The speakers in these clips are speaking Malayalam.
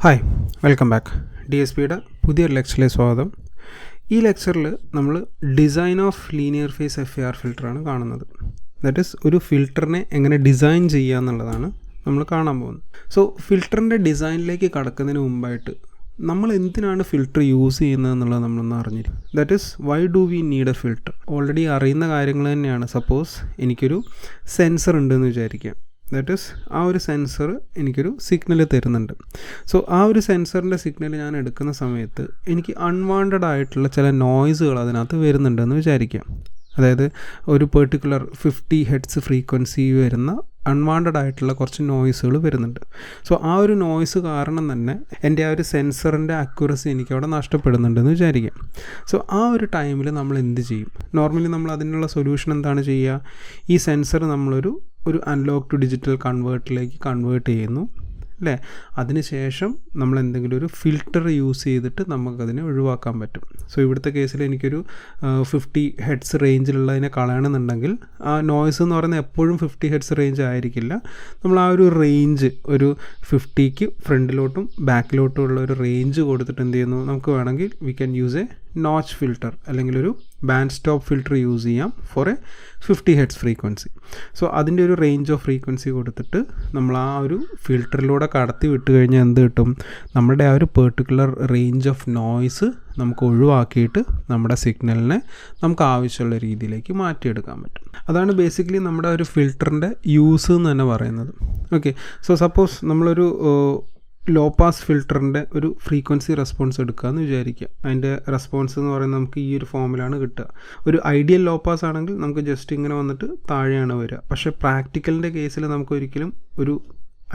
Hi, welcome back. DSPയുടെ പുതിയൊരു ലെക്ചറിലേക്ക് സ്വാഗതം. ഈ ലെക്ചറിൽ നമ്മൾ design of linear face FIR ഫിൽറ്ററാണ് കാണുന്നത്. ദാറ്റ് ഈസ് ഒരു ഫിൽറ്ററിനെ എങ്ങനെ ഡിസൈൻ ചെയ്യുക എന്നുള്ളതാണ് നമ്മൾ കാണാൻ പോകുന്നത്. സോ ഫിൽറ്ററിൻ്റെ ഡിസൈനിലേക്ക് കടക്കുന്നതിന് മുമ്പായിട്ട് നമ്മൾ എന്തിനാണ് ഫിൽറ്റർ യൂസ് ചെയ്യുന്നത് എന്നുള്ളത് നമ്മളൊന്ന് അറിഞ്ഞിരിക്കും. That is why do we need a filter. Already അറിയുന്ന കാര്യങ്ങൾ തന്നെയാണ്. സപ്പോസ് എനിക്കൊരു സെൻസർ ഉണ്ടെന്ന് വിചാരിക്കാം. ദാറ്റ് ഈസ് ആ ഒരു സെൻസർ എനിക്കൊരു സിഗ്നൽ തരുന്നുണ്ട്. സോ ആ ഒരു സെൻസറിൻ്റെ സിഗ്നൽ ഞാൻ എടുക്കുന്ന സമയത്ത് എനിക്ക് അൺവാണ്ടഡ് ആയിട്ടുള്ള ചില നോയ്സുകൾ അതിനകത്ത് വരുന്നുണ്ടെന്ന് വിചാരിക്കാം. അതായത് ഒരു പെർട്ടിക്കുലർ 50 ഹെർട്സ് ഫ്രീക്വൻസി വരുന്ന അൺവാണ്ടഡ് ആയിട്ടുള്ള കുറച്ച് നോയ്സുകൾ വരുന്നുണ്ട്. സോ ആ ഒരു നോയ്സ് കാരണം തന്നെ എൻ്റെ ആ ഒരു സെൻസറിൻ്റെ അക്യുറസി എനിക്ക് അവിടെ നഷ്ടപ്പെടുന്നുണ്ടെന്ന് വിചാരിക്കാം. സോ ആ ഒരു ടൈമിൽ നമ്മൾ എന്ത് ചെയ്യും? നോർമലി നമ്മൾ അതിനുള്ള സൊല്യൂഷൻ എന്താണ് ചെയ്യുക? ഈ സെൻസർ നമ്മളൊരു അനലോഗ് ടു ഡിജിറ്റൽ കൺവേർട്ടിലേക്ക് കൺവേർട്ട് ചെയ്യുന്നു അല്ലേ? അതിനുശേഷം നമ്മൾ എന്തെങ്കിലും ഒരു ഫിൽറ്റർ യൂസ് ചെയ്തിട്ട് നമുക്കതിനെ ഒഴിവാക്കാൻ പറ്റും. സോ ഇവിടുത്തെ കേസിൽ എനിക്കൊരു 50 ഹെർട്സ് റേഞ്ചിലുള്ളതിനെ കളയണമെന്നുണ്ടെങ്കിൽ ആ നോയ്സ് എന്ന് പറയുന്നത് എപ്പോഴും 50 ഹെർട്സ് റേഞ്ച് ആയിരിക്കില്ല. നമ്മൾ ആ ഒരു റേഞ്ച് ഒരു 50ക്ക് ഫ്രണ്ടിലോട്ടും ബാക്കിലോട്ടും ഉള്ള ഒരു റേഞ്ച് കൊടുത്തിട്ട് എന്ത് ചെയ്യുന്നു, നമുക്ക് വേണമെങ്കിൽ we can use a notch filter അല്ലെങ്കിൽ ഒരു ബാൻഡ് സ്റ്റോപ്പ് ഫിൽറ്റർ യൂസ് ചെയ്യാം for a 50 hertz frequency. So അതിൻ്റെ ഒരു റേഞ്ച് ഓഫ് ഫ്രീക്വൻസി കൊടുത്തിട്ട് നമ്മൾ ആ ഒരു ഫിൽറ്ററിലൂടെ കടത്തി വിട്ട് കഴിഞ്ഞാൽ എന്ത് കിട്ടും? നമ്മുടെ ആ ഒരു പെർട്ടിക്കുലർ റേഞ്ച് ഓഫ് നോയ്സ് നമുക്ക് ഒഴിവാക്കിയിട്ട് നമ്മുടെ സിഗ്നലിനെ നമുക്ക് ആവശ്യമുള്ള രീതിയിലേക്ക് മാറ്റിയെടുക്കാൻ പറ്റും. അതാണ് ബേസിക്കലി നമ്മുടെ ഒരു ഫിൽറ്ററിൻ്റെ യൂസ് എന്ന് തന്നെ പറയുന്നത്. ഓക്കെ, സോ സപ്പോസ് നമ്മളൊരു ലോ പാസ് ഫിൽറ്ററിൻ്റെ ഒരു ഫ്രീക്വൻസി റെസ്പോൺസ് എടുക്കുകയെന്ന് വിചാരിക്കുക. അതിൻ്റെ റെസ്പോൺസ് എന്ന് പറയുന്നത് നമുക്ക് ഈ ഒരു ഫോമിലാണ് കിട്ടുക. ഒരു ഐഡിയൽ ലോ പാസ് ആണെങ്കിൽ നമുക്ക് ജസ്റ്റ് ഇങ്ങനെ വന്നിട്ട് താഴെയാണ് വരിക. പക്ഷേ പ്രാക്ടിക്കലിൻ്റെ കേസിൽ നമുക്ക് ഒരിക്കലും ഒരു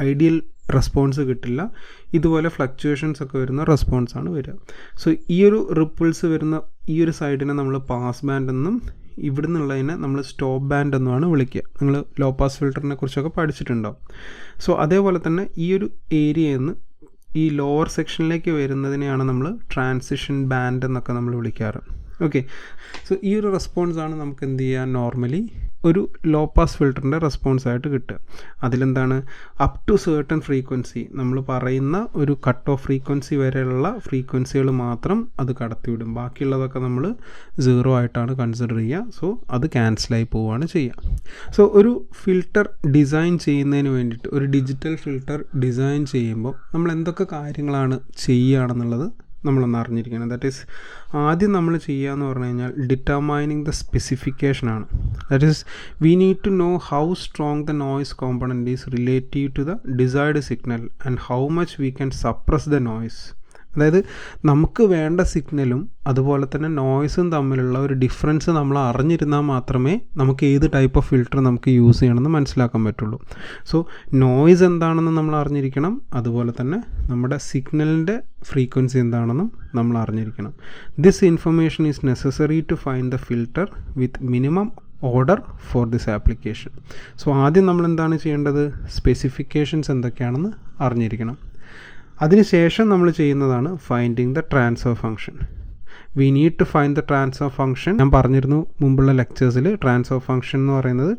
ഐഡിയൽ റെസ്പോൺസ് കിട്ടില്ല. ഇതുപോലെ ഫ്ലക്ച്വേഷൻസ് ഒക്കെ വരുന്ന റെസ്പോൺസാണ് വരിക. സോ ഈ ഒരു റിപ്പിൾസ് വരുന്ന ഈ ഒരു സൈഡിനെ നമ്മൾ പാസ് ബാൻഡ് എന്നും ഇവിടെ നിന്നുള്ളതിനെ നമ്മൾ സ്റ്റോപ്പ് ബാൻഡ് എന്നുമാണ് വിളിക്കുക. നിങ്ങൾ ലോ പാസ് ഫിൽറ്ററിനെ കുറിച്ചൊക്കെ പഠിച്ചിട്ടുണ്ടാവും. സോ അതേപോലെ തന്നെ ഈ ഒരു ഏരിയയിൽ നിന്ന് ഈ ലോവർ സെക്ഷനിലേക്ക് വരുന്നതിനെയാണ് നമ്മൾ ട്രാൻസിഷൻ ബാൻഡ് എന്നൊക്കെ നമ്മൾ വിളിക്കാറ്. ഓക്കെ, സോ ഈ ഒരു റെസ്പോൺസാണ് നമുക്ക് എന്ത് ചെയ്യാൻ നോർമലി ഒരു ലോ പാസ് ഫിൽറ്ററിൻ്റെ റെസ്പോൺസ് ആയിട്ട് കിട്ടുക. അതിലെന്താണ്, അപ് ടു സേർട്ടൺ ഫ്രീക്വൻസി, നമ്മൾ പറയുന്ന ഒരു കട്ട് ഓഫ് ഫ്രീക്വൻസി വരെയുള്ള ഫ്രീക്വൻസികൾ മാത്രം അത് കടത്തിവിടും. ബാക്കിയുള്ളതൊക്കെ നമ്മൾ 0 ആയിട്ടാണ് കൺസിഡർ ചെയ്യുക. സോ അത് ക്യാൻസലായി പോവുകയാണ് ചെയ്യുക. സോ ഒരു ഫിൽറ്റർ ഡിസൈൻ ചെയ്യുന്നതിന് വേണ്ടിയിട്ട്, ഒരു ഡിജിറ്റൽ ഫിൽറ്റർ ഡിസൈൻ ചെയ്യുമ്പോൾ നമ്മൾ എന്തൊക്കെ കാര്യങ്ങളാണ് ചെയ്യുകയാണെന്നുള്ളത് നമ്മളൊന്ന് അറിഞ്ഞിരിക്കണം. ദാറ്റ് ഈസ് ആദ്യം നമ്മൾ ചെയ്യുക എന്ന് പറഞ്ഞു കഴിഞ്ഞാൽ ഡിറ്റർമൈനിങ് ദ സ്പെസിഫിക്കേഷനാണ്. That is we need to know how strong the noise component is relative to the desired signal and how much we can suppress the noise. അതായത് നമുക്ക് വേണ്ട സിഗ്നലും അതുപോലെ തന്നെ നോയ്സും തമ്മിലുള്ള ഒരു ഡിഫറൻസ് നമ്മൾ അറിഞ്ഞിരുന്നാൽ മാത്രമേ നമുക്ക് ഏത് ടൈപ്പ് ഓഫ് ഫിൽറ്റർ നമുക്ക് യൂസ് ചെയ്യണമെന്ന് മനസ്സിലാക്കാൻ പറ്റുള്ളൂ. സോ നോയ്സ് എന്താണെന്ന് നമ്മൾ അറിഞ്ഞിരിക്കണം, അതുപോലെ തന്നെ നമ്മുടെ സിഗ്നലിൻ്റെ ഫ്രീക്വൻസി എന്താണെന്നും നമ്മൾ അറിഞ്ഞിരിക്കണം. This information is necessary to find the filter with minimum order for this application. So ആദ്യം നമ്മൾ എന്താണ് ചെയ്യേണ്ടത്? സ്പെസിഫിക്കേഷൻസ് എന്തൊക്കെയാണെന്ന് അറിഞ്ഞിരിക്കണം. അതിനുശേഷം നമ്മൾ ചെയ്യുന്നതാണ് finding the transfer function. We need to find the transfer function. ഞാൻ പറഞ്ഞിരുന്നു മുമ്പുള്ള ലെക്ചേഴ്സിൽ, ട്രാൻസ്ഫർ ഫംഗ്ഷൻ എന്ന് പറയുന്നത്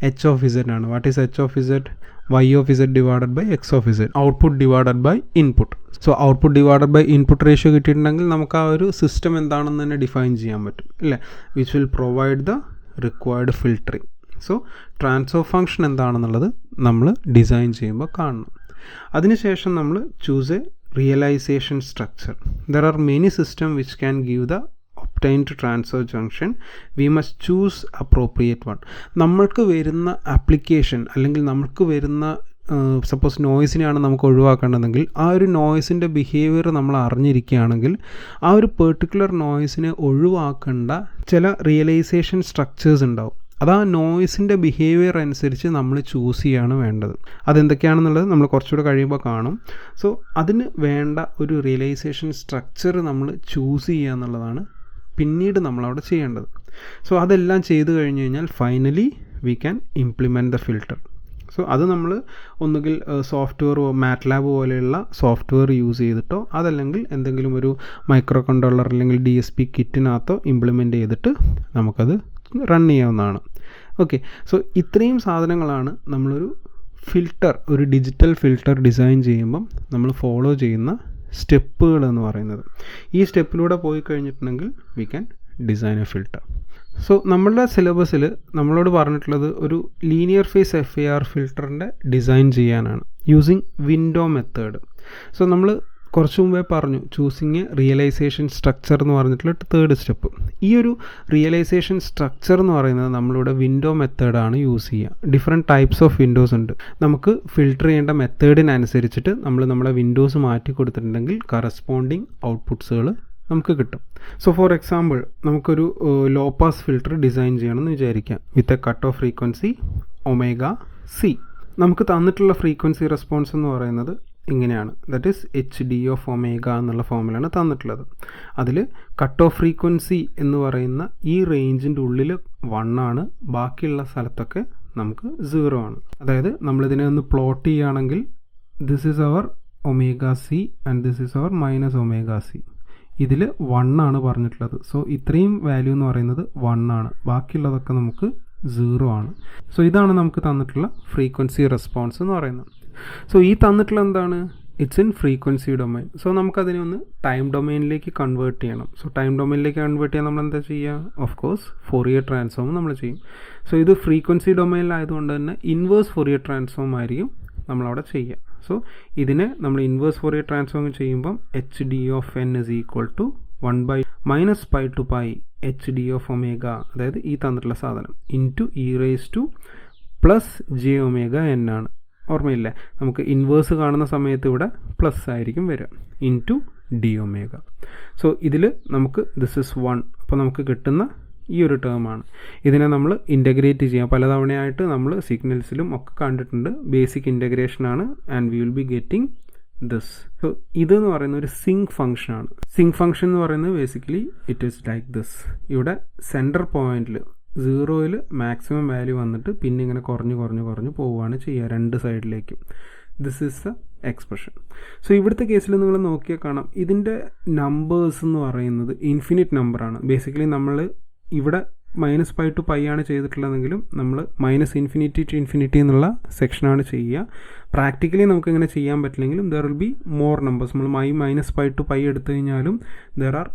h of z ആണ്. What is h of z? y of z divided by x of z, output divided by input. So output divided by input ratio കിട്ടിയിട്ടുണ്ടെങ്കിൽ നമുക്ക് ആ ഒരു സിസ്റ്റം എന്താണെന്ന് തന്നെ ഡിഫൈൻ ചെയ്യാൻ പറ്റും അല്ലേ? Which will provide the required filtering. So transfer function എന്താണെന്നുള്ളത് നമ്മൾ ഡിസൈൻ ചെയ്യുമ്പോൾ കാണണം. അതിനുശേഷം നമ്മൾ choose a realization structure. There are many system which can give the obtained transfer function. We must choose appropriate one. നമ്മൾക്ക് വരുന്ന ആപ്ലിക്കേഷൻ അല്ലെങ്കിൽ നമുക്ക് വരുന്ന സപ്പോസ് നോയ്സിനെയാണ് നമുക്ക് ഒഴിവാക്കേണ്ടതെങ്കിൽ ആ ഒരു നോയ്സിൻ്റെ ബിഹേവിയർ നമ്മൾ അറിഞ്ഞിരിക്കുകയാണെങ്കിൽ ആ ഒരു പെർട്ടിക്കുലർ നോയ്സിനെ ഒഴിവാക്കേണ്ട ചില റിയലൈസേഷൻ സ്ട്രക്ചേഴ്സ് ഉണ്ടാവും. അത് ആ നോയ്സിൻ്റെ ബിഹേവിയർ അനുസരിച്ച് നമ്മൾ ചൂസ് ചെയ്യാണ് വേണ്ടത്. അതെന്തൊക്കെയാണെന്നുള്ളത് നമ്മൾ കുറച്ചുകൂടെ കഴിയുമ്പോൾ കാണും. സോ അതിന് വേണ്ട ഒരു റിയലൈസേഷൻ സ്ട്രക്ചർ നമ്മൾ ചൂസ് ചെയ്യുക എന്നുള്ളതാണ് പിന്നീട് നമ്മളവിടെ ചെയ്യേണ്ടത്. സോ അതെല്ലാം ചെയ്തു കഴിഞ്ഞ് കഴിഞ്ഞാൽ finally we can implement the filter. So അത് നമ്മൾ ഒന്നുകിൽ സോഫ്റ്റ്വെയർ മാറ്റ്ലാബ് പോലെയുള്ള സോഫ്റ്റ്വെയർ യൂസ് ചെയ്തിട്ടോ അതല്ലെങ്കിൽ എന്തെങ്കിലും ഒരു മൈക്രോ കൺട്രോളർ അല്ലെങ്കിൽ DSP കിറ്റിനകത്തോ ഇംപ്ലിമെൻറ്റ് ചെയ്തിട്ട് നമുക്കത് റൺ ചെയ്യാവുന്നതാണ്. ഓക്കെ, സോ ഇത്രയും സാധനങ്ങളാണ് നമ്മളൊരു ഫിൽട്ടർ, ഒരു ഡിജിറ്റൽ ഫിൽട്ടർ ഡിസൈൻ ചെയ്യുമ്പം നമ്മൾ ഫോളോ ചെയ്യുന്ന സ്റ്റെപ്പുകൾ എന്ന് പറയുന്നത്. ഈ സ്റ്റെപ്പിലൂടെ പോയി കഴിഞ്ഞിട്ടുണ്ടെങ്കിൽ we can design A filter. So നമ്മളുടെ സിലബസിൽ നമ്മളോട് പറഞ്ഞിട്ടുള്ളത് ഒരു ലീനിയർ ഫേസ് FIR ഫിൽട്ടറിൻ്റെ ഡിസൈൻ ചെയ്യാനാണ് യൂസിങ് വിൻഡോ മെത്തേഡ്. സോ നമ്മൾ കുറച്ച് മുമ്പേ പറഞ്ഞു ചൂസിങ് റിയലൈസേഷൻ സ്ട്രക്ചർ എന്ന് പറഞ്ഞിട്ടുള്ള തേർഡ് സ്റ്റെപ്പ്. ഈ ഒരു റിയലൈസേഷൻ സ്ട്രക്ചർ എന്ന് പറയുന്നത് നമ്മളിവിടെ വിൻഡോ മെത്തേഡാണ് യൂസ് ചെയ്യുക. ഡിഫറെൻറ്റ് ടൈപ്സ് ഓഫ് വിൻഡോസ് ഉണ്ട്. നമുക്ക് ഫിൽട്ടർ ചെയ്യേണ്ട മെത്തേഡിനനുസരിച്ചിട്ട് നമ്മൾ നമ്മുടെ വിൻഡോസ് മാറ്റി കൊടുത്തിട്ടുണ്ടെങ്കിൽ കറസ്പോണ്ടിങ് ഔട്ട്പുട്ട്സുകൾ നമുക്ക് കിട്ടും. സോ ഫോർ എക്സാമ്പിൾ നമുക്കൊരു ലോ പാസ് ഫിൽട്ടർ ഡിസൈൻ ചെയ്യണമെന്ന് വിചാരിക്കാം with a cut off frequency ωc. നമുക്ക് തന്നിട്ടുള്ള ഫ്രീക്വൻസി റെസ്പോൺസ് എന്ന് പറയുന്നത് ഇങ്ങനെയാണ്, that is HD of omega എന്നുള്ള ഫോമിലാണ് തന്നിട്ടുള്ളത്. അതിൽ കട്ട് ഓഫ് ഫ്രീക്വൻസി എന്ന് പറയുന്ന ഈ റേഞ്ചിൻ്റെ ഉള്ളിൽ 1 ആണ്, ബാക്കിയുള്ള സ്ഥലത്തൊക്കെ നമുക്ക് 0 ആണ്. അതായത് നമ്മളിതിനെ ഒന്ന് പ്ലോട്ട് ചെയ്യുകയാണെങ്കിൽ this is our ωc and this is our -ωc. ഇതിൽ 1 ആണ് പറഞ്ഞിട്ടുള്ളത്. സോ ഇത്രയും വാല്യൂ എന്ന് പറയുന്നത് 1 ആണ്, ബാക്കിയുള്ളതൊക്കെ നമുക്ക് 0 ആണ്. സോ ഇതാണ് നമുക്ക് തന്നിട്ടുള്ള ഫ്രീക്വൻസി റെസ്പോൺസ് എന്ന് പറയുന്നത്. സോ ഈ തന്നിട്ടുള്ള എന്താണ്, it's in frequency domain. So നമുക്കതിനെ ഒന്ന് ടൈം ഡൊമൈനിലേക്ക് കൺവേർട്ട് ചെയ്യണം. സോ ടൈം ഡൊമൈനിലേക്ക് കൺവേർട്ട് ചെയ്യാൻ നമ്മൾ എന്താ ചെയ്യുക, ഓഫ് കോഴ്സ് ഫോറിയർ ട്രാൻസ്ഫോം നമ്മൾ ചെയ്യും. സോ ഇത് ഫ്രീക്വൻസി ഡൊമൈനിലായതുകൊണ്ട് തന്നെ ഇൻവേഴ്സ് ഫോറിയർ ട്രാൻസ്ഫോം ആയിരിക്കും നമ്മളവിടെ ചെയ്യുക. സോ ഇതിനെ നമ്മൾ ഇൻവേഴ്സ് ഫോറിയർ ട്രാൻസ്ഫോം ചെയ്യുമ്പം HD of n is equal to 1 - π to π HD of omega, അതായത് ഈ തന്നിട്ടുള്ള സാധനം ഇൻറ്റു e⁻ +jωn ആണ്. ഓർമ്മയില്ലേ, നമുക്ക് ഇൻവേഴ്സ് കാണുന്ന സമയത്ത് ഇവിടെ പ്ലസ് ആയിരിക്കും വരിക, ഇൻറ്റു dω. സോ ഇതിൽ നമുക്ക് ദിസ് ഇസ് 1, അപ്പോൾ നമുക്ക് കിട്ടുന്ന ഈ ഒരു ടേമാണ്. ഇതിനെ നമ്മൾ ഇൻ്റഗ്രേറ്റ് ചെയ്യാം. പലതവണയായിട്ട് നമ്മൾ സിഗ്നൽസിലും ഒക്കെ കണ്ടിട്ടുണ്ട്. ബേസിക് ഇൻ്റഗ്രേഷനാണ് and we will be getting this. So ഇതെന്ന് പറയുന്ന ഒരു സിങ്ക് ഫംഗ്ഷനാണ്. സിങ്ക് ഫംഗ്ഷൻ എന്ന് പറയുന്നത് basically it is like this. ഇവിടെ സെൻറ്റർ പോയിന്റിൽ 0ൽ മാക്സിമം വാല്യൂ വന്നിട്ട് പിന്നെ ഇങ്ങനെ കുറഞ്ഞ് പോവുകയാണ് ചെയ്യുക രണ്ട് സൈഡിലേക്കും. This is the expression. So ഇവിടുത്തെ കേസിൽ നിങ്ങൾ നോക്കിയാൽ കാണാം ഇതിൻ്റെ നമ്പേഴ്സ് എന്ന് പറയുന്നത് ഇൻഫിനിറ്റ് നമ്പറാണ്. ബേസിക്കലി നമ്മൾ ഇവിടെ -π to π ആണ് ചെയ്തിട്ടുള്ളതെങ്കിലും നമ്മൾ -∞ to ∞ എന്നുള്ള സെക്ഷനാണ് ചെയ്യുക. പ്രാക്ടിക്കലി നമുക്ക് ഇങ്ങനെ ചെയ്യാൻ പറ്റില്ലെങ്കിലും there will be more numbers. നമ്മൾ -π to π എടുത്തു കഴിഞ്ഞാലും there are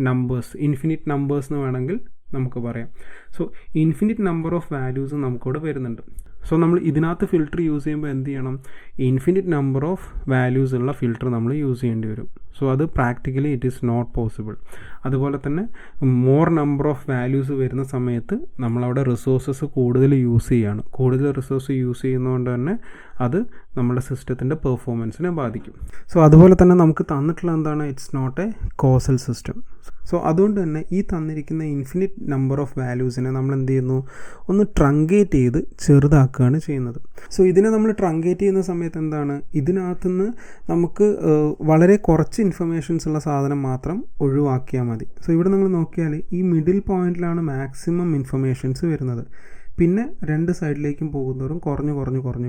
numbers, infinite numbers എന്ന് വേണമെങ്കിൽ നമുക്ക് പറയാം. So infinite number of values നമുക്കിവിടെ വരുന്നുണ്ട്. സോ നമ്മൾ ഇതിനകത്ത് ഫിൽട്ടർ യൂസ് ചെയ്യുമ്പോൾ എന്ത് ചെയ്യണം, ഇൻഫിനിറ്റ് നമ്പർ ഓഫ് വാല്യൂസ് ഉള്ള ഫിൽട്ടർ നമ്മൾ യൂസ് ചെയ്യേണ്ടി വരും. സോ അത് practically it is not possible. അതുപോലെ തന്നെ മോർ നമ്പർ ഓഫ് വാല്യൂസ് വരുന്ന സമയത്ത് നമ്മളവിടെ റിസോഴ്സസ് കൂടുതൽ യൂസ് ചെയ്യുകയാണ്. കൂടുതൽ റിസോഴ്സ് യൂസ് ചെയ്യുന്നതുകൊണ്ട് തന്നെ അത് നമ്മുടെ സിസ്റ്റത്തിൻ്റെ പെർഫോമൻസിനെ ബാധിക്കും. സോ അതുപോലെ തന്നെ നമുക്ക് തന്നിട്ടുള്ള എന്താണ്, it's not a causal system. So അതുകൊണ്ട് തന്നെ ഈ തന്നിരിക്കുന്ന ഇൻഫിനിറ്റ് നമ്പർ ഓഫ് വാല്യൂസിനെ നമ്മൾ എന്ത് ചെയ്യുന്നു, ഒന്ന് ട്രങ്കേറ്റ് ചെയ്ത് ചെറുതാക്കുകയാണ് ചെയ്യുന്നത്. സോ ഇതിനെ നമ്മൾ ട്രങ്കേറ്റ് ചെയ്യുന്ന സമയത്ത് എന്താണ്, ഇതിനകത്തുനിന്ന് നമുക്ക് വളരെ കുറച്ച് ഇൻഫർമേഷൻസ് ഉള്ള സാധനം മാത്രം ഒഴിവാക്കിയാൽ മതി. സോ ഇവിടെ നിങ്ങൾ നോക്കിയാൽ ഈ മിഡിൽ പോയിന്റിലാണ് മാക്സിമം ഇൻഫർമേഷൻസ് വരുന്നത്. പിന്നെ രണ്ട് സൈഡിലേക്കും പോകുന്നവരും കുറഞ്ഞു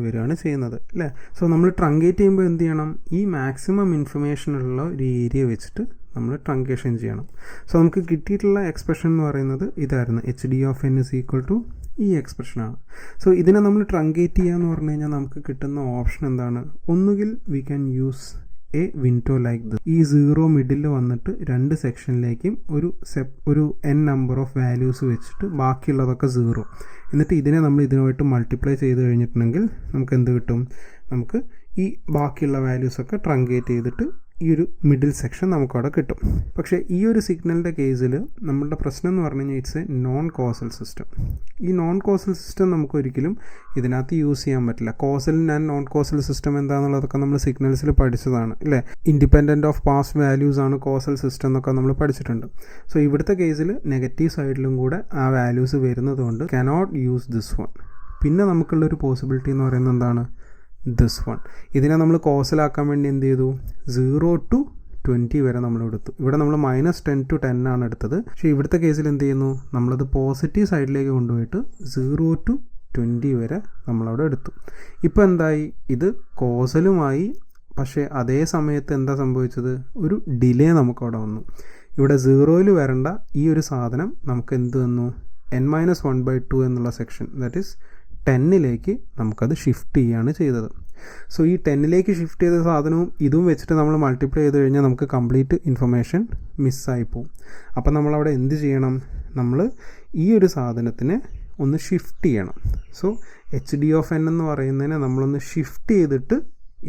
വരികയാണ് ചെയ്യുന്നത് അല്ലേ. സോ നമ്മൾ ട്രങ്കേറ്റ് ചെയ്യുമ്പോൾ എന്ത് ചെയ്യണം, ഈ മാക്സിമം ഇൻഫർമേഷനുള്ള ഒരു ഏരിയ വെച്ചിട്ട് നമ്മൾ ട്രങ്കേഷൻ ചെയ്യണം. സോ നമുക്ക് കിട്ടിയിട്ടുള്ള എക്സ്പ്രഷൻ എന്ന് പറയുന്നത് ഇതായിരുന്നു, HD of n is equal to ഈ എക്സ്പ്രഷനാണ്. സോ ഇതിനെ നമ്മൾ ട്രങ്കേറ്റ് ചെയ്യുക എന്ന് പറഞ്ഞു കഴിഞ്ഞാൽ നമുക്ക് കിട്ടുന്ന ഓപ്ഷൻ എന്താണ്, ഒന്നുകിൽ V can use A window like this. ഈ 0 മിഡിൽ വന്നിട്ട് രണ്ട് സെക്ഷനിലേക്കും ഒരു n നമ്പർ ഓഫ് വാല്യൂസ് വെച്ചിട്ട് ബാക്കിയുള്ളതൊക്കെ 0, എന്നിട്ട് ഇതിനെ നമ്മൾ ഇതിനുമായിട്ട് മൾട്ടിപ്ലൈ ചെയ്ത് കഴിഞ്ഞിട്ടുണ്ടെങ്കിൽ നമുക്ക് എന്ത് കിട്ടും, നമുക്ക് ഈ ബാക്കിയുള്ള വാല്യൂസൊക്കെ ട്രങ്കേറ്റ് ചെയ്തിട്ട് ഈ ഒരു മിഡിൽ സെക്ഷൻ നമുക്കവിടെ കിട്ടും. പക്ഷേ ഈ ഒരു സിഗ്നലിൻ്റെ കേസിൽ നമ്മളുടെ പ്രശ്നം എന്ന് പറഞ്ഞു കഴിഞ്ഞാൽ it's a non causal system. ഈ നോൺ കോസൽ സിസ്റ്റം നമുക്ക് ഒരിക്കലും ഇതിനകത്ത് യൂസ് ചെയ്യാൻ പറ്റില്ല. Causal and non causal system എന്താണെന്നുള്ളതൊക്കെ നമ്മൾ സിഗ്നൽസിൽ പഠിച്ചതാണ് അല്ലേ. ഇൻഡിപെൻഡൻറ്റ് ഓഫ് പാസ്റ്റ് വാല്യൂസ് ആണ് കോസൽ സിസ്റ്റം എന്നൊക്കെ നമ്മൾ പഠിച്ചിട്ടുണ്ട്. സോ ഇവിടുത്തെ കേസിൽ നെഗറ്റീവ് സൈഡിലും കൂടെ ആ വാല്യൂസ് വരുന്നത് കൊണ്ട് കനോട്ട് യൂസ് ദിസ് വൺ. പിന്നെ നമുക്കുള്ളൊരു പോസിബിലിറ്റി എന്ന് പറയുന്നത് എന്താണ്, ദിസ് വൺ. ഇതിനെ നമ്മൾ കോസലാക്കാൻ വേണ്ടി എന്ത് ചെയ്തു, 0 to 20 വരെ നമ്മൾ എടുത്തു. ഇവിടെ നമ്മൾ -10 to 10 ആണ് എടുത്തത്. പക്ഷേ ഇവിടുത്തെ കേസിൽ എന്ത് ചെയ്യുന്നു, നമ്മളത് പോസിറ്റീവ് സൈഡിലേക്ക് കൊണ്ടുപോയിട്ട് 0 to 20 വരെ നമ്മളവിടെ എടുത്തു. ഇപ്പോൾ എന്തായി, ഇത് കോസലുമായി. പക്ഷേ അതേ സമയത്ത് എന്താ സംഭവിച്ചത്, ഒരു ഡിലേ നമുക്കവിടെ വന്നു. ഇവിടെ 0ൽ വരേണ്ട ഈ ഒരു സാധനം നമുക്ക് എന്ത് വന്നു, n-1/2 എന്നുള്ള സെക്ഷൻ, ദാറ്റ് ഈസ് 10ലേക്ക് നമുക്കത് ഷിഫ്റ്റ് ചെയ്യുകയാണ് ചെയ്തത്. സോ ഈ 10ലേക്ക് ഷിഫ്റ്റ് ചെയ്ത സാധനവും ഇതും വെച്ചിട്ട് നമ്മൾ മൾട്ടിപ്ലൈ ചെയ്ത് കഴിഞ്ഞാൽ നമുക്ക് കംപ്ലീറ്റ് ഇൻഫർമേഷൻ മിസ്സായി പോകും. അപ്പം നമ്മളവിടെ എന്ത് ചെയ്യണം, നമ്മൾ ഈ ഒരു സാധനത്തിനെ ഒന്ന് ഷിഫ്റ്റ് ചെയ്യണം. സോ HD(n) എന്ന് പറയുന്നതിനെ നമ്മളൊന്ന് ഷിഫ്റ്റ് ചെയ്തിട്ട്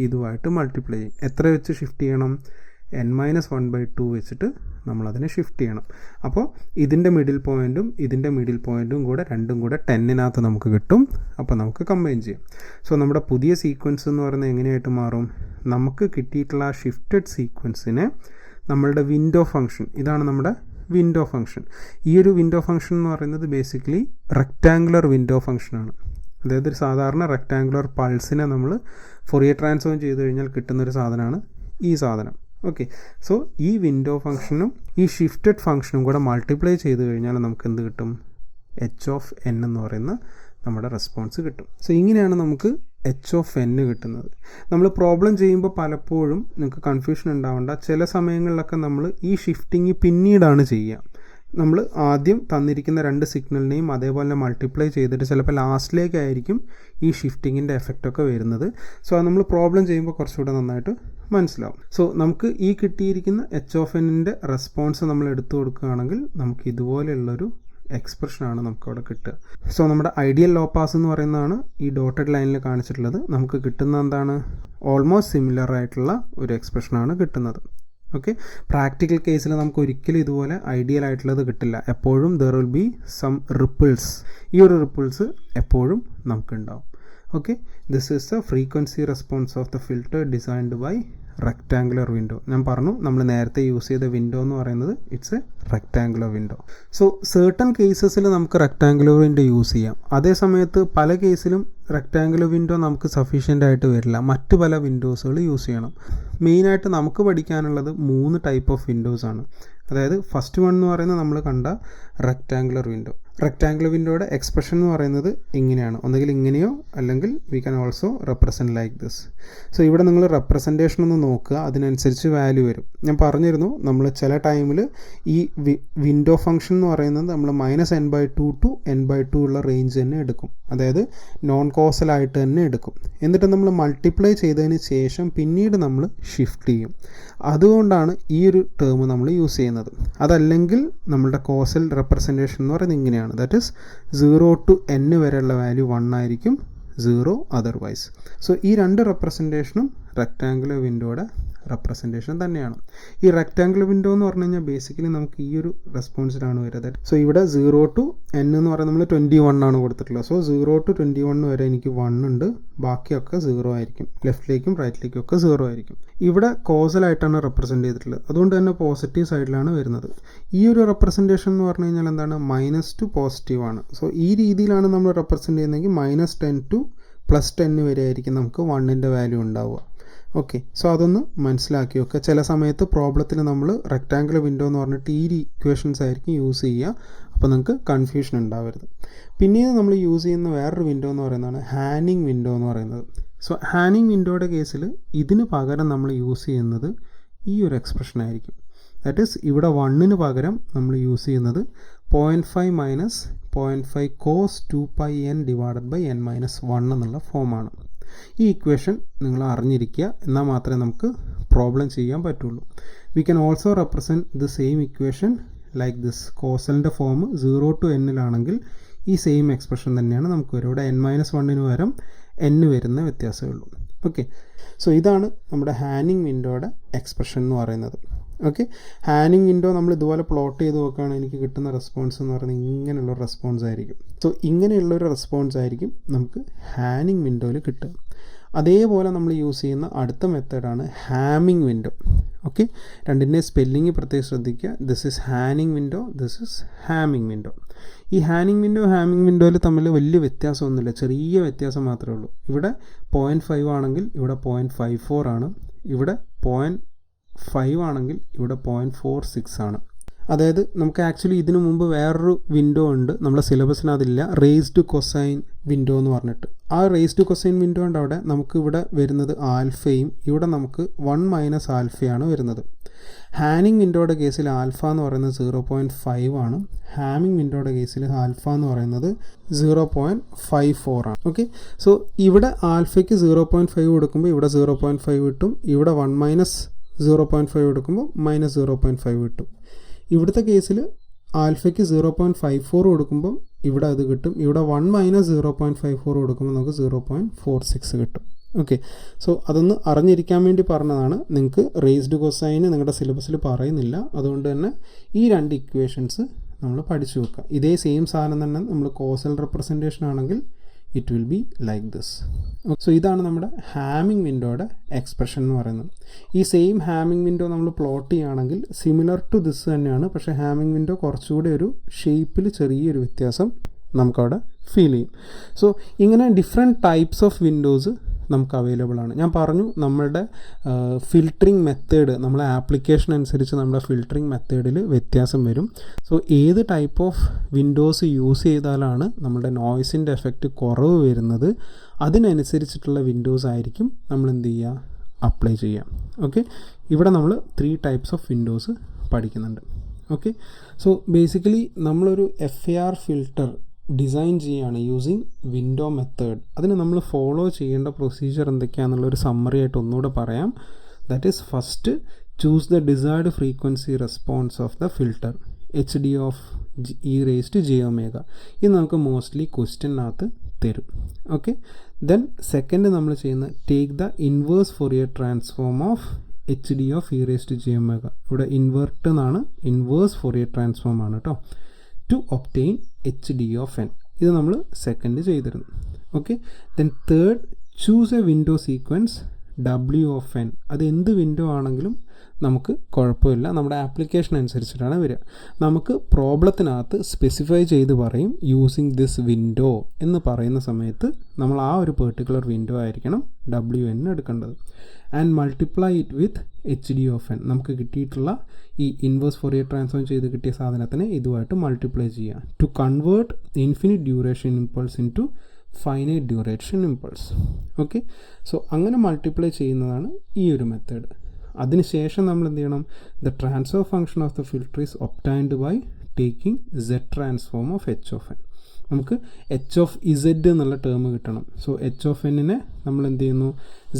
ഇതുമായിട്ട് മൾട്ടിപ്ലൈ ചെയ്യും. എത്ര വെച്ച് ഷിഫ്റ്റ് ചെയ്യണം, n-1/2 വെച്ചിട്ട് നമ്മളതിനെ ഷിഫ്റ്റ് ചെയ്യണം. അപ്പോൾ ഇതിൻ്റെ മിഡിൽ പോയിൻറ്റും ഇതിൻ്റെ മിഡിൽ പോയിൻറ്റും കൂടെ രണ്ടും കൂടെ 10-നകത്ത് നമുക്ക് കിട്ടും. അപ്പോൾ നമുക്ക് കമ്പൈൻ ചെയ്യാം. സോ നമ്മുടെ പുതിയ സീക്വൻസ് എന്ന് പറയുന്നത് എങ്ങനെയായിട്ട് മാറും, നമുക്ക് കിട്ടിയിട്ടുള്ള ആ ഷിഫ്റ്റഡ് സീക്വൻസിനെ നമ്മളുടെ വിൻഡോ ഫംഗ്ഷൻ, ഇതാണ് നമ്മുടെ വിൻഡോ ഫംഗ്ഷൻ. ഈ ഒരു വിൻഡോ ഫംഗ്ഷൻ എന്ന് പറയുന്നത് ബേസിക്കലി റെക്റ്റാങ്കുലർ വിൻഡോ ഫംഗ്ഷനാണ്. അതായത് ഒരു സാധാരണ റെക്റ്റാങ്കുലർ പൾസിനെ നമ്മൾ ഫൊറിയർ ട്രാൻസ്ഫോം ചെയ്ത് കഴിഞ്ഞാൽ കിട്ടുന്നൊരു സാധനമാണ് ഈ സാധനം. ഓക്കെ, സോ ഈ വിൻഡോ ഫംഗ്ഷനും ഈ ഷിഫ്റ്റഡ് ഫംഗ്ഷനും കൂടെ മൾട്ടിപ്ലൈ ചെയ്ത് കഴിഞ്ഞാൽ നമുക്ക് എന്ത് കിട്ടും, h(n) എന്ന് പറയുന്ന നമ്മുടെ റെസ്പോൺസ് കിട്ടും. സോ ഇങ്ങനെയാണ് നമുക്ക് h(n) കിട്ടുന്നത്. നമ്മൾ പ്രോബ്ലം ചെയ്യുമ്പോൾ പലപ്പോഴും നിങ്ങൾക്ക് കൺഫ്യൂഷൻ ഉണ്ടാവേണ്ട, ചില സമയങ്ങളിലൊക്കെ നമ്മൾ ഈ ഷിഫ്റ്റിങ് പിന്നീടാണ് ചെയ്യുക. നമ്മൾ ആദ്യം തന്നിരിക്കുന്ന രണ്ട് സിഗ്നലിനെയും അതേപോലെ മൾട്ടിപ്ലൈ ചെയ്തിട്ട് ചിലപ്പോൾ ലാസ്റ്റിലേക്കായിരിക്കും ഈ ഷിഫ്റ്റിങ്ങിൻ്റെ എഫക്റ്റൊക്കെ വരുന്നത്. സോ അത് നമ്മൾ പ്രോബ്ലം ചെയ്യുമ്പോൾ കുറച്ചുകൂടെ നന്നായിട്ട് മനസ്സിലാവും. സോ നമുക്ക് ഈ കിട്ടിയിരിക്കുന്ന h(n)ൻ്റെ റെസ്പോൺസ് നമ്മൾ എടുത്തു കൊടുക്കുകയാണെങ്കിൽ നമുക്ക് ഇതുപോലെയുള്ളൊരു എക്സ്പ്രഷനാണ് നമുക്കവിടെ കിട്ടുക. സോ നമ്മുടെ ഐഡിയൽ ലോ പാസ് എന്ന് പറയുന്നതാണ് ഈ ഡോട്ടഡ് ലൈനിൽ കാണിച്ചിട്ടുള്ളത്. നമുക്ക് കിട്ടുന്ന എന്താണ്, ഓൾമോസ്റ്റ് സിമിലർ ആയിട്ടുള്ള ഒരു എക്സ്പ്രഷനാണ് കിട്ടുന്നത്. ഓക്കെ, പ്രാക്ടിക്കൽ കേസിൽ നമുക്ക് ഒരിക്കലും ഇതുപോലെ ഐഡിയൽ ആയിട്ടുള്ളത് കിട്ടില്ല. എപ്പോഴും there will be some ripples. ഈ ഒരു റിപ്പിൾസ് എപ്പോഴും നമുക്കുണ്ടാവും. Okay, this is the frequency response of the filter designed by rectangular window. ഞാൻ പറഞ്ഞു നമ്മൾ നേരത്തെ യൂസ് ചെയ്ത വിൻഡോ എന്ന് പറയുന്നത് it's a rectangular window. So certain കേസസിൽ നമുക്ക് റെക്റ്റാങ്കുലർ വിൻഡോ യൂസ് ചെയ്യാം. അതേ സമയത്ത് പല കേസിലും റെക്റ്റാങ്കുലർ വിൻഡോ നമുക്ക് സഫീഷ്യൻ്റ് ആയിട്ട് വരില്ല, മറ്റ് പല വിൻഡോസുകൾ യൂസ് ചെയ്യണം. മെയിനായിട്ട് നമുക്ക് പഠിക്കാനുള്ളത് 3 ടൈപ്പ് ഓഫ് വിൻഡോസാണ്. അതായത് ഫസ്റ്റ് വൺ എന്ന് പറയുന്നത് നമ്മൾ കണ്ട റെക്റ്റാങ്കുലർ വിൻഡോ. റെക്റ്റാങ്കുലർ വിൻഡോയുടെ എക്സ്പ്രഷൻ എന്ന് പറയുന്നത് ഇങ്ങനെയാണ്, ഒന്നുകിൽ ഇങ്ങനെയോ അല്ലെങ്കിൽ V can also represent like this. So ഇവിടെ നിങ്ങൾ റെപ്രസെൻറ്റേഷൻ ഒന്ന് നോക്കുക, അതിനനുസരിച്ച് വാല്യൂ വരും. ഞാൻ പറഞ്ഞിരുന്നു നമ്മൾ ചില ടൈമിൽ ഈ വിൻഡോ ഫംഗ്ഷൻ എന്ന് പറയുന്നത് നമ്മൾ -n/2 to n/2 ഉള്ള റേഞ്ച് തന്നെ എടുക്കും. അതായത് നോൺ കോസലായിട്ട് തന്നെ എടുക്കും. എന്നിട്ട് നമ്മൾ മൾട്ടിപ്ലൈ ചെയ്തതിന് ശേഷം പിന്നീട് നമ്മൾ ഷിഫ്റ്റ് ചെയ്യും. അതുകൊണ്ടാണ് ഈ ഒരു ടേം നമ്മൾ യൂസ് ചെയ്യുന്നത്. അതല്ലെങ്കിൽ നമ്മളുടെ കോസൽ റെപ്രസെൻറ്റേഷൻ എന്ന് പറയുന്നത് ഇങ്ങനെയാണ്. ദാറ്റ് ഈസ് 0 to n വരെയുള്ള വാല്യൂ 1 ആയിരിക്കും, 0 അതർവൈസ്. സോ ഈ രണ്ട് റെപ്രസെൻറ്റേഷനും റെക്റ്റാങ്കുലർ വിൻഡോയുടെ റെപ്രസെൻറ്റേഷൻ തന്നെയാണ്. ഈ റെക്റ്റാങ്കുലർ വിൻഡോ എന്ന് പറഞ്ഞു കഴിഞ്ഞാൽ ബേസിക്കലി നമുക്ക് ഈ ഒരു റെസ്പോൺസിലാണ് വരുന്നത്. സോ ഇവിടെ 0 to n എന്ന് പറയുന്നത് നമ്മൾ 21 ആണ് കൊടുത്തിട്ടുള്ളത്. സോ 0 to 21 വരെ എനിക്ക് 1 ഉണ്ട്, ബാക്കിയൊക്കെ 0 ആയിരിക്കും. ലെഫ്റ്റിലേക്കും റൈറ്റിലേക്കും ഒക്കെ 0 ആയിരിക്കും. ഇവിടെ കോസലായിട്ടാണ് റെപ്രസെൻറ്റ് ചെയ്തിട്ടുള്ളത്, അതുകൊണ്ട് തന്നെ പോസിറ്റീവ് സൈഡിലാണ് വരുന്നത്. ഈ ഒരു റെപ്രസെൻറ്റേഷൻ എന്ന് പറഞ്ഞു കഴിഞ്ഞാൽ എന്താണ്, -to പോസിറ്റീവ് ആണ്. സോ ഈ രീതിയിലാണ് നമ്മൾ റെപ്രസെൻറ്റ് ചെയ്യുന്നതെങ്കിൽ -10 to +10 വരെ ആയിരിക്കും നമുക്ക് 1ൻ്റെ വാല്യൂ ഉണ്ടാവുക. ഓക്കെ, സോ അതൊന്ന് മനസ്സിലാക്കി വെക്കുക. ചില സമയത്ത് പ്രോബ്ലത്തിൽ നമ്മൾ റെക്റ്റാങ്കുലർ വിൻഡോ എന്ന് പറഞ്ഞിട്ട് ഈ ഇക്വേഷൻസ് ആയിരിക്കും യൂസ് ചെയ്യുക. അപ്പോൾ നിങ്ങൾക്ക് കൺഫ്യൂഷൻ ഉണ്ടാവരുത്. പിന്നീട് നമ്മൾ യൂസ് ചെയ്യുന്ന വേറൊരു വിൻഡോ എന്ന് പറയുന്നതാണ് ഹാനിങ് വിൻഡോ എന്ന് പറയുന്നത്. സോ ഹാനിങ് വിൻഡോയുടെ കേസിൽ ഇതിന് പകരം നമ്മൾ യൂസ് ചെയ്യുന്നത് ഈ ഒരു എക്സ്പ്രഷൻ ആയിരിക്കും. ദാറ്റ് ഈസ് ഇവിടെ 1ന് പകരം നമ്മൾ യൂസ് ചെയ്യുന്നത് 0.5 - 0.5 cos 2πn / n-1 എന്നുള്ള ഫോമാണ്. ഈ ഇക്വേഷൻ നിങ്ങൾ അറിഞ്ഞിരിക്കുക, എന്നാൽ മാത്രമേ നമുക്ക് പ്രോബ്ലം ചെയ്യാൻ പറ്റുള്ളൂ. We can also represent the same equation like this. കോസലിൻ്റെ ഫോം 0 to n-ലാണെങ്കിൽ ഈ സെയിം എക്സ്പ്രഷൻ തന്നെയാണ് നമുക്ക് വരും. ഇവിടെ n-1ന് പകരം n വരുന്ന വ്യത്യാസമേ ഉള്ളൂ. ഓക്കെ, സോ ഇതാണ് നമ്മുടെ ഹാനിങ് വിൻഡോയുടെ എക്സ്പ്രഷൻ എന്ന് പറയുന്നത്. ഓക്കെ, ഹാനിങ് വിൻഡോ നമ്മൾ ഇതുപോലെ പ്ലോട്ട് ചെയ്ത് നോക്കുകയാണെങ്കിൽ എനിക്ക് കിട്ടുന്ന റെസ്പോൺസ് എന്ന് പറയുന്നത് ഇങ്ങനെയുള്ള റെസ്പോൺസ് ആയിരിക്കും. സോ ഇങ്ങനെയുള്ളൊരു റെസ്പോൺസ് ആയിരിക്കും നമുക്ക് ഹാനിങ് വിൻഡോയിൽ കിട്ടുക. അതേപോലെ നമ്മൾ യൂസ് ചെയ്യുന്ന അടുത്ത മെത്തേഡാണ് ഹാമിങ് വിൻഡോ. ഓക്കെ, രണ്ടിൻ്റെ സ്പെല്ലിങ് പ്രത്യേകം ശ്രദ്ധിക്കുക. This is Hanning window, this is Hamming window. ഈ ഹാനിങ് വിൻഡോ ഹാമിങ് വിൻഡോയിൽ തമ്മിൽ വലിയ വ്യത്യാസമൊന്നുമില്ല, ചെറിയ വ്യത്യാസം മാത്രമേ ഉള്ളൂ. ഇവിടെ 0.5 ആണെങ്കിൽ ഇവിടെ 0.54 ആണ്, ഇവിടെ 0.5 ആണെങ്കിൽ ഇവിടെ 0.46 ആണ്. അതായത് നമുക്ക് ആക്ച്വലി ഇതിനു മുമ്പ് വേറൊരു വിൻഡോ ഉണ്ട്, നമ്മുടെ സിലബസിന് അതില്ല, റേസ്ഡ് കൊസൈൻ വിൻഡോ എന്ന് പറഞ്ഞിട്ട്. ആ റേസ്ഡ് കൊസൈൻ വിൻഡോൻ്റെ അവിടെ നമുക്ക് ഇവിടെ വരുന്നത് ആൽഫയും ഇവിടെ നമുക്ക് 1 - ആൽഫയാണ് വരുന്നത്. ഹാനിങ് വിൻഡോയുടെ കേസിൽ ആൽഫ എന്ന് പറയുന്നത് 0.5 ആണ്. ഹാമിങ് വിൻഡോയുടെ കേസിൽ ആൽഫ എന്ന് പറയുന്നത് 0.54 ആണ്. ഓക്കെ, സോ ഇവിടെ ആൽഫയ്ക്ക് 0.5 കൊടുക്കുമ്പോൾ ഇവിടെ 0.5 കിട്ടും, ഇവിടെ 1 - 0.5 കൊടുക്കുമ്പോൾ -0.5 കിട്ടും. ഇവിടുത്തെ കേസിൽ ആൽഫയ്ക്ക് 0.54 കൊടുക്കുമ്പം ഇവിടെ അത് കിട്ടും, ഇവിടെ 1 - 0.54 കൊടുക്കുമ്പോൾ നമുക്ക് 0.46 കിട്ടും. ഓക്കെ, സോ അതൊന്ന് അറിഞ്ഞിരിക്കാൻ വേണ്ടി പറഞ്ഞതാണ്. നിങ്ങൾക്ക് റേസ്ഡ് കൊസൈന് നിങ്ങളുടെ സിലബസിൽ പറയുന്നില്ല, അതുകൊണ്ട് തന്നെ ഈ 2 ഇക്വേഷൻസ് നമ്മൾ പഠിച്ചു വെക്കുക. ഇതേ സെയിം സാധനം തന്നെ നമ്മൾ കോസൽ റെപ്രസെൻറ്റേഷൻ ആണെങ്കിൽ it will be like this. So ഇതാണ് നമ്മുടെ ഹാമിങ് വിൻഡോയുടെ എക്സ്പ്രഷൻ എന്ന് പറയുന്നത്. ഈ സെയിം ഹാമിങ് വിൻഡോ നമ്മൾ പ്ലോട്ട് ചെയ്യുകയാണെങ്കിൽ സിമിലർ ടു ദിസ് തന്നെയാണ്, പക്ഷേ ഹാമിങ് വിൻഡോ കുറച്ചുകൂടി ഒരു ഷേപ്പിൽ ചെറിയൊരു വ്യത്യാസം നമുക്കവിടെ ഫീൽ ചെയ്യും. സോ ഇങ്ങനെ ഡിഫറെൻറ്റ് ടൈപ്സ് ഓഫ് വിൻഡോസ് നമുക്ക് അവൈലബിൾ ആണ്. ഞാൻ പറഞ്ഞു നമ്മളുടെ ഫിൽറ്ററിങ് മെത്തേഡ്, നമ്മളെ ആപ്ലിക്കേഷൻ അനുസരിച്ച് നമ്മുടെ ഫിൽറ്ററിങ് മെത്തേഡിൽ വ്യത്യാസം വരും. സോ ഏത് ടൈപ്പ് ഓഫ് വിൻഡോസ് യൂസ് ചെയ്താലാണ് നമ്മുടെ നോയ്സിൻ്റെ എഫക്റ്റ് കുറവ് വരുന്നത്, അതിനനുസരിച്ചിട്ടുള്ള വിൻഡോസ് ആയിരിക്കും നമ്മൾ എന്ത് ചെയ്യുക, അപ്ലൈ ചെയ്യാം. ഓക്കെ, ഇവിടെ നമ്മൾ 3 ടൈപ്സ് ഓഫ് വിൻഡോസ് പഠിക്കുന്നുണ്ട്. ഓക്കെ, സോ ബേസിക്കലി നമ്മളൊരു FIR ഫിൽറ്റർ ഡിസൈൻ ചെയ്യുകയാണ് യൂസിങ് വിൻഡോ മെത്തേഡ്. അതിന് നമ്മൾ ഫോളോ ചെയ്യേണ്ട പ്രൊസീജിയർ എന്തൊക്കെയാണെന്നുള്ളൊരു സമ്മറി ആയിട്ട് ഒന്നുകൂടെ പറയാം. That is first choose the desired frequency response of the filter HD of e⁻j⍵. ഇത് നമുക്ക് മോസ്റ്റ്ലി ക്വസ്റ്റ്യനകത്ത് തരും. ഓക്കെ, ദെൻ സെക്കൻഡ് നമ്മൾ ചെയ്യുന്ന take the inverse Fourier transform of HD of e⁻j⍵. ഇവിടെ ഇൻവേർട്ട് എന്നാണ്, ഇൻവേഴ്സ് ഫൊറിയർ ട്രാൻസ്ഫോം ആണ് കേട്ടോ, to obtain HD of n. ഇത് നമ്മൾ സെക്കൻഡ് ചെയ്തിരുന്നു. Okay, then third choose a window sequence W of n. അത് എന്ത് വിൻഡോ ആണെങ്കിലും നമുക്ക് കുഴപ്പമില്ല, നമ്മുടെ ആപ്ലിക്കേഷൻ അനുസരിച്ചിട്ടാണ് വരിക. നമുക്ക് പ്രോബ്ലത്തിനകത്ത് സ്പെസിഫൈ ചെയ്ത് പറയും യൂസിങ് ദിസ് വിൻഡോ എന്ന് പറയുന്ന സമയത്ത് നമ്മൾ ആ ഒരു പെർട്ടിക്കുലർ വിൻഡോ ആയിരിക്കണം WN എടുക്കേണ്ടത്. And multiply it with HD of n. നമുക്ക് കിട്ടിയിട്ടുള്ള ഈ ഇൻവേഴ്സ് ഫൊറിയർ ട്രാൻസ്ഫോം ചെയ്ത് കിട്ടിയ സാധനത്തിനെ ഇതുമായിട്ട് മൾട്ടിപ്ലൈ ചെയ്യുക to convert infinite duration impulse into finite duration impulse. Okay, so അങ്ങനെ മൾട്ടിപ്ലൈ ചെയ്യുന്നതാണ് ഈ ഒരു മെത്തേഡ്. അതിനുശേഷം നമ്മൾ എന്ത് ചെയ്യണം, the transfer function of the filter is obtained by taking Z transform of H of n. നമുക്ക് H ഓഫ് Z എന്നുള്ള ടേം കിട്ടണം. സോ H ഓഫ് n-നെ നമ്മൾ എന്ത് ചെയ്യുന്നു,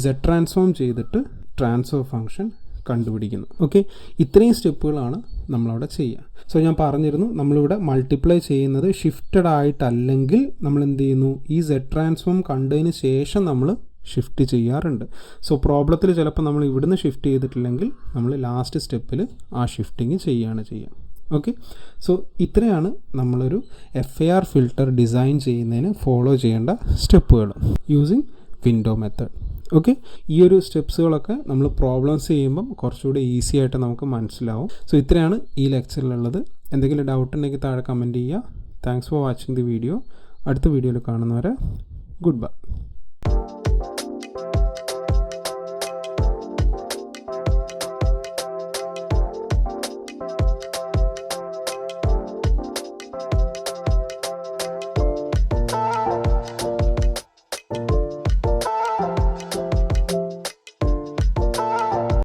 Z ട്രാൻസ്ഫോം ചെയ്തിട്ട് ട്രാൻസ്ഫർ ഫംഗ്ഷൻ കണ്ടുപിടിക്കുന്നു. ഓക്കെ, ഇത്രയും സ്റ്റെപ്പുകളാണ് നമ്മളവിടെ ചെയ്യുക. സോ ഞാൻ പറഞ്ഞിരുന്നു നമ്മളിവിടെ മൾട്ടിപ്ലൈ ചെയ്യുന്നത് ഷിഫ്റ്റഡ് ആയിട്ടല്ലെങ്കിൽ നമ്മൾ എന്ത് ചെയ്യുന്നു, ഈ Z ട്രാൻസ്ഫോം കണ്ടതിന് ശേഷം നമ്മൾ ഷിഫ്റ്റ് ചെയ്യാറുണ്ട്. സോ പ്രോബ്ലത്തിൽ ചിലപ്പോൾ നമ്മൾ ഇവിടുന്ന് ഷിഫ്റ്റ് ചെയ്തിട്ടില്ലെങ്കിൽ നമ്മൾ ലാസ്റ്റ് സ്റ്റെപ്പിൽ ആ ഷിഫ്റ്റിങ് ചെയ്യുകയാണ് ചെയ്യുക. ഓക്കെ, സോ ഇത്രയാണ് നമ്മളൊരു FIR ഫിൽട്ടർ ഡിസൈൻ ചെയ്യുന്നതിന് ഫോളോ ചെയ്യേണ്ട സ്റ്റെപ്പുകൾ യൂസിങ് വിൻഡോ മെത്തേഡ്. ഓക്കെ, ഈ ഒരു സ്റ്റെപ്സുകളൊക്കെ നമ്മൾ പ്രോബ്ലംസ് ചെയ്യുമ്പം കുറച്ചുകൂടി ഈസി ആയിട്ട് നമുക്ക് മനസ്സിലാവും. സോ ഇത്രയാണ് ഈ ലെക്ചറിലുള്ളത്. എന്തെങ്കിലും ഡൗട്ട് ഉണ്ടെങ്കിൽ താഴെ കമൻറ്റ് ചെയ്യുക. Thanks for watching the video. അടുത്ത വീഡിയോയിൽ കാണുന്നവരെ ഗുഡ് ബൈ.